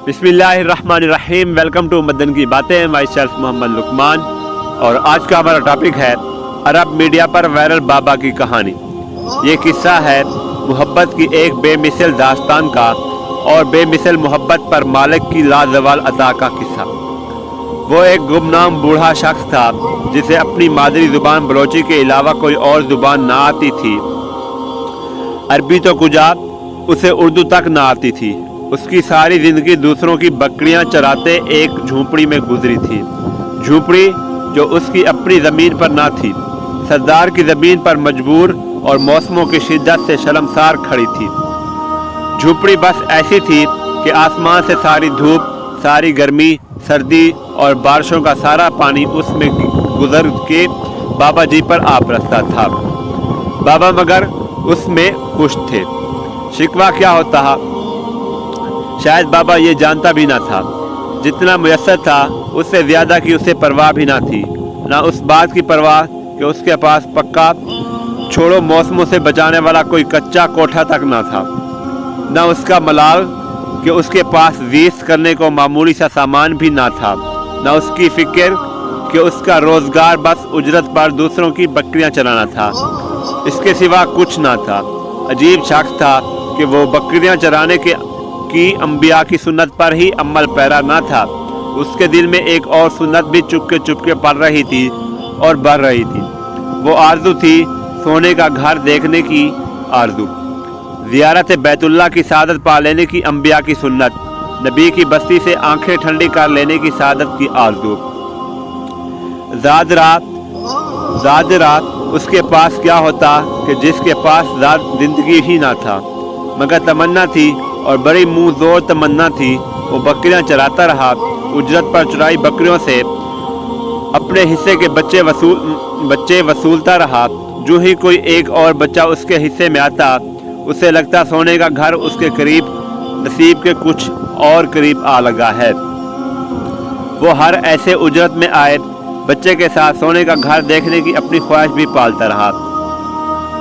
बिस्मिल्लाहिर्रहमानिर्रहीम। Welcome to Madan की बातें। माई सेल्फ मोहम्मद लुकमान, और आज का हमारा टॉपिक है अरब मीडिया पर वायरल बाबा की कहानी। ये किस्सा है मोहब्बत की एक बेमिसल दास्तान का और बेमिसल मोहब्बत पर मालिक की लाजवाल अता का किस्सा। वो एक गुमनाम बूढ़ा शख्स था जिसे अपनी मादरी ज़ुबान बलोची के अलावा कोई और ज़ुबान ना आती थी। अरबी तो कुजा, उसे उर्दू तक ना आती थी। उसकी सारी ज़िंदगी दूसरों की बकरियां चराते एक झूंपड़ी में गुजरी थी। झूंपड़ी जो उसकी अपनी ज़मीन पर ना थी, सरदार की ज़मीन पर मजबूर और मौसमों की शिद्दत से शर्मसार खड़ी थी। झूंपड़ी बस ऐसी थी कि आसमान से सारी धूप, सारी गर्मी, सर्दी और बारिशों का सारा पानी उसमें गुजर के बाबा जी पर आ बरसता था। बाबा मगर उसमें खुश थे। शिकवा क्या होता है शायद बाबा ये जानता भी ना था। जितना मुयस्सर था उससे ज़्यादा की उसे परवाह भी ना थी। ना उस बात की परवाह कि उसके पास पक्का छोड़ो मौसमों से बचाने वाला कोई कच्चा कोठा तक ना था। ना उसका मलाल कि उसके पास वीस करने को मामूली सा सामान भी ना था। ना उसकी फिक्र कि उसका रोज़गार बस उजरत पर दूसरों की बकरियां चलाना था। इसके सिवा कुछ ना था। अजीब शख्स था कि वो बकरियां चराने की अंबिया की सुन्नत पर ही अमल पैरा ना था। उसके दिल में एक और सुन्नत भी चुपके पड़ रही थी और बढ़ रही थी। वो आरज़ू थी सोने का घर देखने की आरज़ू, ज़ियारत बैतुल्लाह की सादत पा लेने की अंबिया की सुन्नत, नबी की बस्ती से आंखें ठंडी कर लेने की सादत की आरज़ू। ज़ाद रात उसके पास क्या होता कि जिसके पास ज़ाद ज़िंदगी ही ना था, मगर तमन्ना थी और बड़ी मुंह जोर तमन्ना थी। वो बकरियां चराता रहा, उजरत पर चुराई बकरियों से अपने हिस्से के बच्चे वसूलता रहा। जो ही कोई एक और बच्चा उसके हिस्से में आता, उसे लगता सोने का घर उसके करीब, नसीब के कुछ और करीब आ लगा है। वो हर ऐसे उजरत में आए बच्चे के साथ सोने का घर देखने की अपनी ख्वाहिश भी पालता रहा।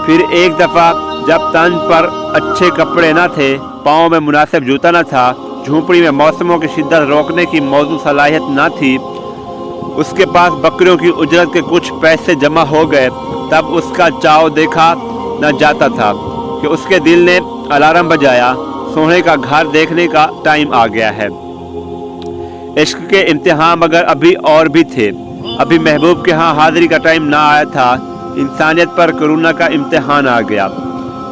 फिर एक दफ़ा जब तन पर अच्छे कपड़े न थे, पाँव में मुनासिब जूता न था, झूंपड़ी में मौसमों की शिद्दत रोकने की मौजूद सलाहियत न थी, उसके पास बकरियों की उजरत के कुछ पैसे जमा हो गए, तब उसका चाव देखा न जाता था कि उसके दिल ने अलार्म बजाया, सोने का घर देखने का टाइम आ गया है। इश्क के इम्तिहान मगर अभी और भी थे। अभी महबूब के यहाँ हाजिरी का टाइम ना आया था। इंसानियत पर कोरोना का इम्तिहान आ गया।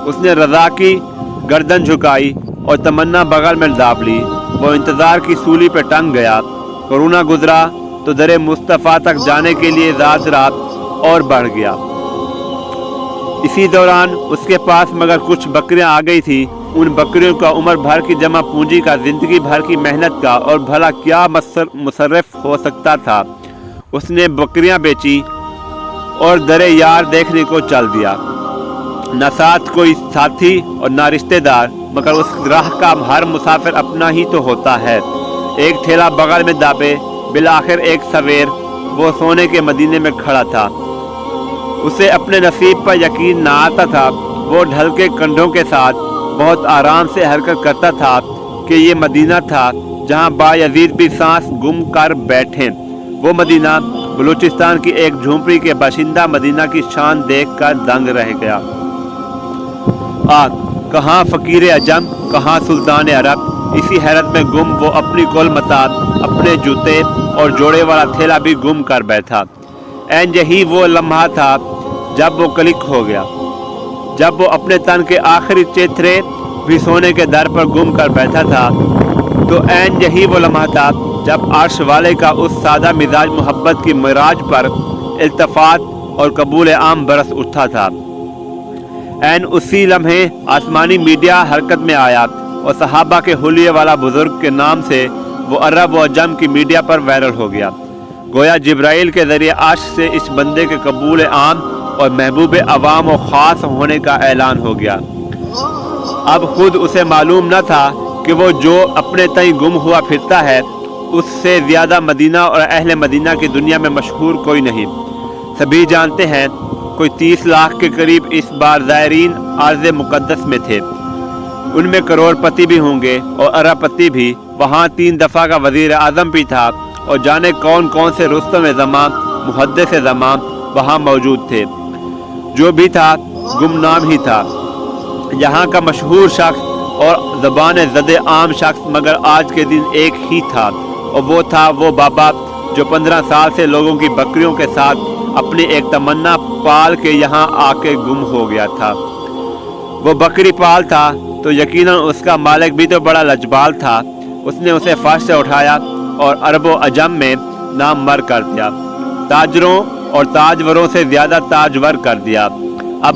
उसने रज़ा की गर्दन झुकाई और तमन्ना बगल में दाब ली। वो इंतज़ार की सूली पर टंग गया। कोरोना गुजरा तो दरे मुस्तफ़ा तक जाने के लिए रात और बढ़ गया। इसी दौरान उसके पास मगर कुछ बकरियां आ गई थी। उन बकरियों का उम्र भर की जमा पूंजी का, जिंदगी भर की मेहनत का, और भला क्या मुसर्रफ हो सकता था। उसने बकरियां बेची और दरे यार देखने को चल दिया। न साथ कोई साथी और न रिश्तेदार, मगर उस राह का हर मुसाफिर अपना ही तो होता है। एक ठेला बगल में दाबे, बिलाखिर एक सवेर वो सोने के मदीने में खड़ा था। उसे अपने नसीब पर यकीन ना आता था। वो ढल के कंधों के साथ बहुत आराम से हरकत करता था कि ये मदीना था जहाँ बायजीद भी सांस गुम कर बैठे। वो मदीना बलूचिस्तान की एक झूंपड़ी के बाशिंदा मदीना की शान देखकर दंग रह गया। कहाँ फ़कीर अजम, कहाँ सुल्तान अरब। इसी हैरत में गुम वो अपनी कुल मताब, अपने जूते और जोड़े वाला थैला भी गुम कर बैठा। ऐन यही वो लम्हा था जब वो क्लिक हो गया, जब वो अपने तन के आखिरी चेथरे भी सोने के दर पर गुम कर बैठा था। तो ऐन यही वो लम्हा था जब अर्श वाले का उस सादा मिजाज मोहब्बत की मिराज पर इल्तफात और कबूल आम बरस उठा था। ऐन उसी लम्हे आसमानी मीडिया हरकत में आया और सहाबा के हुलिये वाला बुजुर्ग के नाम से वो अरब व अजम की मीडिया पर वायरल हो गया। गोया जिब्राइल के ज़रिए अर्श से इस बंदे के कबूल आम और महबूब अवाम और ख़ास होने का ऐलान हो गया। अब खुद उसे मालूम न था कि वो जो अपने तई गुम हुआ फिरता है, उससे ज़्यादा मदीना और अहले मदीना की दुनिया में मशहूर कोई नहीं। सभी जानते हैं कोई 30 लाख के करीब इस बार ज़ायरीन अर्ज़ मुक़द्दस में थे। उनमें करोड़पति भी होंगे और अरबपति भी, وہاں 3 دفعہ کا وزیر اعظم بھی تھا، اور جانے کون کون سے رستم زمان، محدث زمان وہاں موجود تھے۔ جو بھی تھا گمنام ہی تھا، یہاں کا مشہور شخص اور زبان زد عام شخص، مگر آج کے دن ایک ہی تھا، اور وہ تھا وہ بابا جو 15 سال سے لوگوں کی بکریوں کے ساتھ اپنی ایک تمنا پال کے یہاں آ کے گم ہو گیا تھا۔ وہ بکری پال تھا تو یقیناً اس کا مالک بھی تو بڑا لجبال تھا، اس نے اسے فرش سے اٹھایا اور عرب و عجم میں نامور کر دیا، تاجروں اور تاجوروں سے زیادہ تاجور کر دیا۔ اب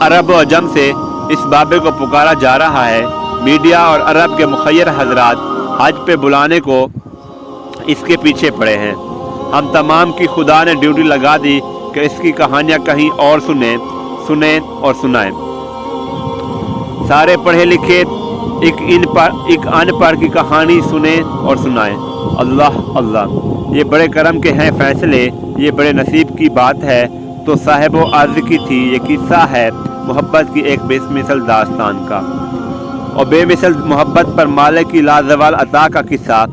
عرب و عجم سے اس بابے کو پکارا جا رہا ہے۔ میڈیا اور عرب کے مخیر حضرات حج پہ بلانے کو اس کے پیچھے پڑے ہیں۔ ہم تمام کی خدا نے ڈیوٹی لگا دی کہ اس کی کہانیاں کہیں اور سنیں اور سنائیں۔ سارے پڑھے لکھے ایک ان پڑھ کی کہانی سنیں اور سنائیں۔ اللہ اللہ، یہ بڑے کرم کے ہیں فیصلے، یہ بڑے نصیب کی بات ہے۔ تو صاحب و عرض کی تھی، یہ قصہ ہے محبت کی ایک بے مثل داستان کا، اور بے مثل محبت پر مالک کی لازوال عطا کا قصہ